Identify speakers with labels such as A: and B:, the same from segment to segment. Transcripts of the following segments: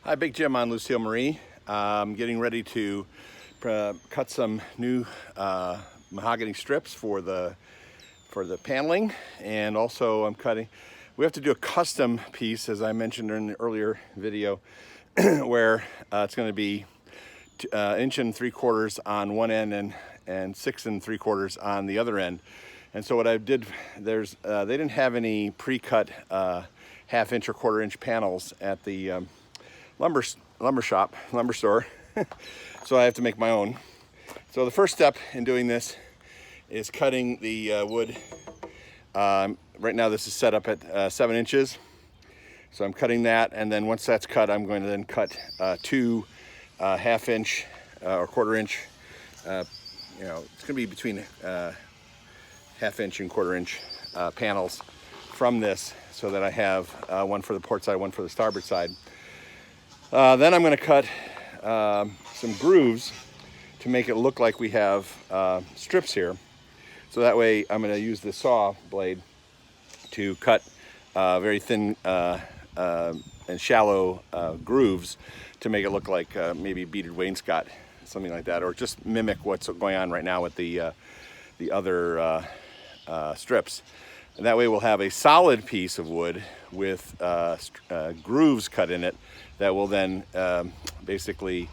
A: Hi, Big Jim on Lucille Marie. I'm getting ready to cut some new mahogany strips for the paneling, and also I'm cutting. We have to do a custom piece, as I mentioned in the earlier video, where it's going to be 1.75 inches on one end and 6 3/4 on the other end. And so what I did, they didn't have any pre-cut 1/2 inch or 1/4 inch panels at the lumber store. So I have to make my own. So the first step in doing this is cutting the wood. Right now this is set up at 7 inches. So I'm cutting that, and then once that's cut, I'm going to then cut two 1/2 inch or 1/4 inch. It's going to be between 1/2 inch and 1/4 inch panels from this, so that I have one for the port side, one for the starboard side. Then I'm going to cut some grooves to make it look like we have strips here. So that way I'm going to use the saw blade to cut very thin and shallow grooves to make it look like maybe beaded wainscot, something like that, or just mimic what's going on right now with the other strips. And that way we'll have a solid piece of wood with grooves cut in it that will then basically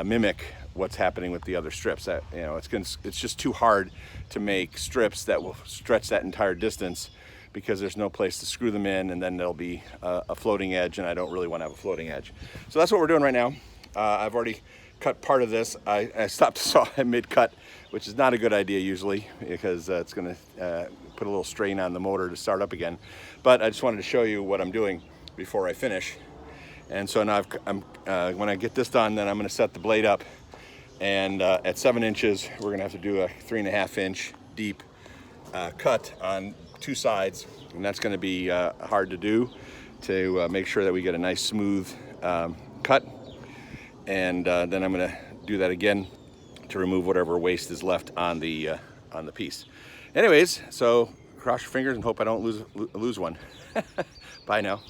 A: mimic what's happening with the other strips. That, it's just too hard to make strips that will stretch that entire distance, because there's no place to screw them in, and then there'll be a floating edge, and I don't really want to have a floating edge. So that's what we're doing right now. I've already cut part of this. I stopped the saw at mid-cut, which is not a good idea usually, because it's going to put a little strain on the motor to start up again. But I just wanted to show you what I'm doing before I finish. And so now when I get this done, then I'm going to set the blade up, and at 7 inches we're going to have to do a 3.5 inch deep cut on two sides, and that's going to be hard to do, to make sure that we get a nice smooth cut. And then I'm going to do that again to remove whatever waste is left on the piece. Anyways, so cross your fingers and hope I don't lose one. Bye now.